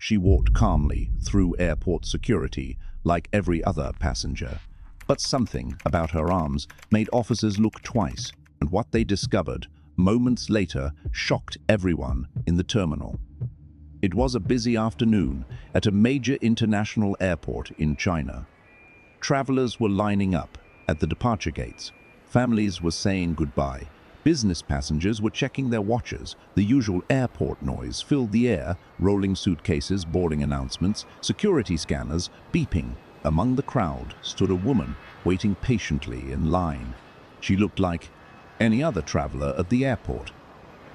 She walked calmly through airport security like every other passenger. But something about her arms made officers look twice, and what they discovered moments later shocked everyone in the terminal. It was a busy afternoon at a major international airport in China. Travelers were lining up at the departure gates. Families were saying goodbye. Business passengers were checking their watches. The usual airport noise filled the air, rolling suitcases, boarding announcements, security scanners beeping. Among the crowd stood a woman waiting patiently in line. She looked like any other traveler at the airport,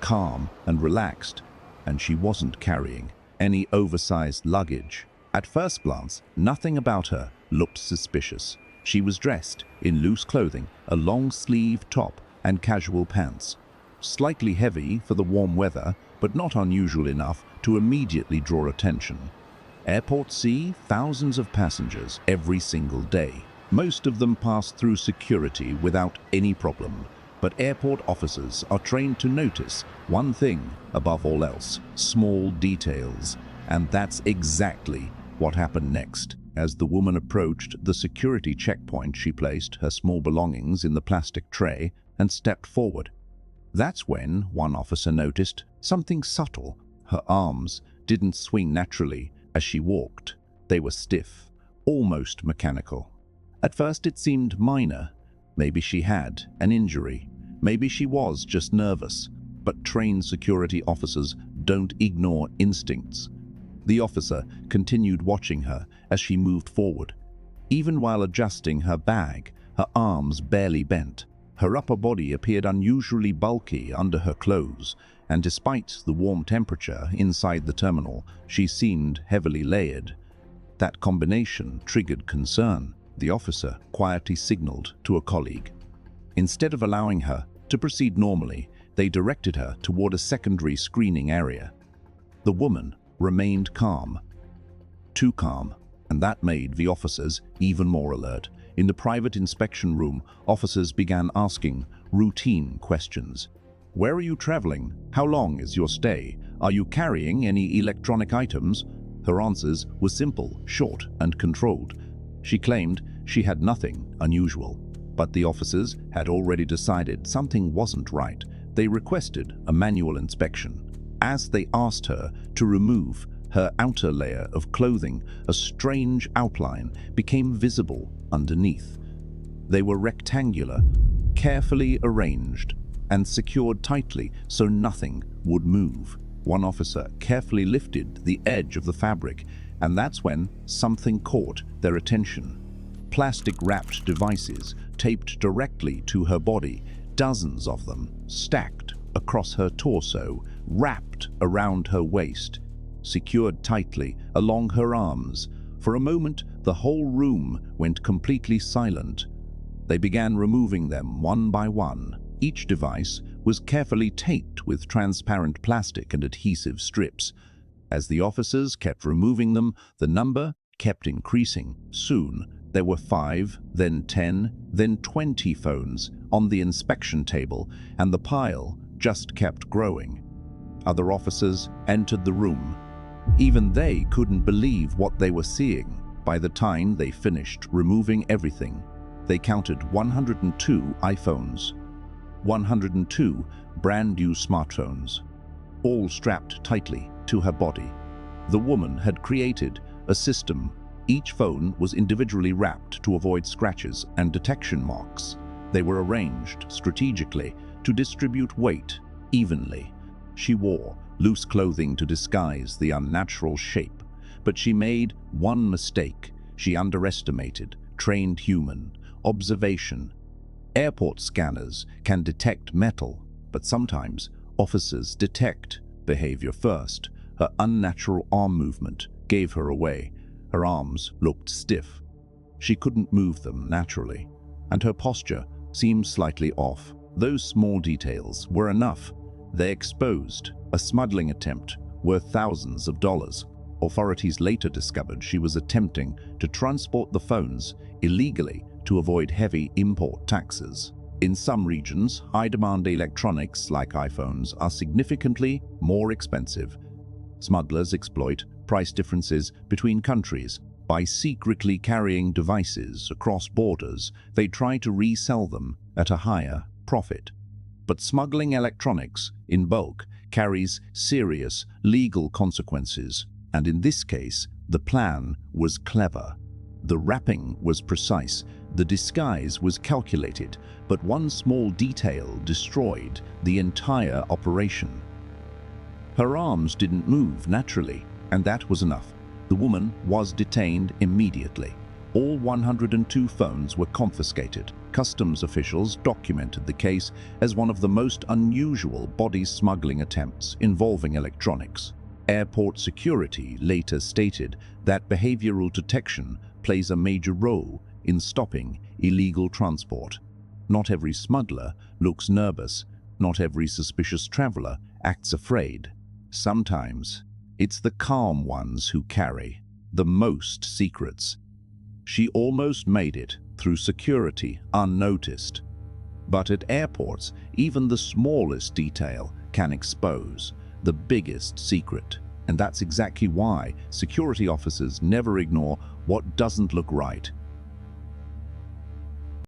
calm and relaxed, and she wasn't carrying any oversized luggage. At first glance, nothing about her looked suspicious. She was dressed in loose clothing, a long-sleeve top and casual pants. Slightly heavy for the warm weather, but not unusual enough to immediately draw attention. Airports see thousands of passengers every single day. Most of them pass through security without any problem. But airport officers are trained to notice one thing above all else: small details. And that's exactly what happened next. As the woman approached the security checkpoint, she placed her small belongings in the plastic tray and stepped forward. That's when one officer noticed something subtle. Her arms didn't swing naturally as she walked. They were stiff, almost mechanical. At first it seemed minor. Maybe she had an injury. Maybe she was just nervous. But trained security officers don't ignore instincts. The officer continued watching her as she moved forward. Even while adjusting her bag, her arms barely bent. Her upper body appeared unusually bulky under her clothes, and despite the warm temperature inside the terminal, she seemed heavily layered. That combination triggered concern. The officer quietly signaled to a colleague. Instead of allowing her to proceed normally, they directed her toward a secondary screening area. The woman remained calm. Too calm, and that made the officers even more alert. In the private inspection room, officers began asking routine questions. Where are you traveling? How long is your stay? Are you carrying any electronic items? Her answers were simple, short, and controlled. She claimed she had nothing unusual, but the officers had already decided something wasn't right. They requested a manual inspection. As they asked her to remove her outer layer of clothing, a strange outline became visible underneath. They were rectangular, carefully arranged, and secured tightly so nothing would move. One officer carefully lifted the edge of the fabric, and that's when something caught their attention. Plastic-wrapped devices taped directly to her body, dozens of them stacked across her torso, wrapped around her waist, secured tightly along her arms. For a moment, the whole room went completely silent. They began removing them one by one. Each device was carefully taped with transparent plastic and adhesive strips. As the officers kept removing them, the number kept increasing. Soon, there were 5, then 10, then 20 phones on the inspection table, and the pile just kept growing. Other officers entered the room. Even they couldn't believe what they were seeing. By the time they finished removing everything, they counted 102 iPhones, 102 brand new smartphones, all strapped tightly to her body. The woman had created a system. Each phone was individually wrapped to avoid scratches and detection marks. They were arranged strategically to distribute weight evenly. She wore loose clothing to disguise the unnatural shape, but she made one mistake. She underestimated trained human observation. Airport scanners can detect metal, but sometimes officers detect behavior first. Her unnatural arm movement gave her away. Her arms looked stiff. She couldn't move them naturally, and her posture seemed slightly off. Those small details were enough. They exposed a smuggling attempt worth thousands of dollars. Authorities later discovered she was attempting to transport the phones illegally to avoid heavy import taxes. In some regions, high-demand electronics like iPhones are significantly more expensive. Smugglers exploit price differences between countries. By secretly carrying devices across borders, they try to resell them at a higher profit. But smuggling electronics in bulk carries serious legal consequences, and in this case, the plan was clever. The wrapping was precise, the disguise was calculated, but one small detail destroyed the entire operation. Her arms didn't move naturally, and that was enough. The woman was detained immediately. All 102 phones were confiscated. Customs officials documented the case as one of the most unusual body smuggling attempts involving electronics. Airport security later stated that behavioral detection plays a major role in stopping illegal transport. Not every smuggler looks nervous. Not every suspicious traveler acts afraid. Sometimes, it's the calm ones who carry the most secrets. She almost made it through security unnoticed. But at airports, even the smallest detail can expose the biggest secret. And that's exactly why security officers never ignore what doesn't look right.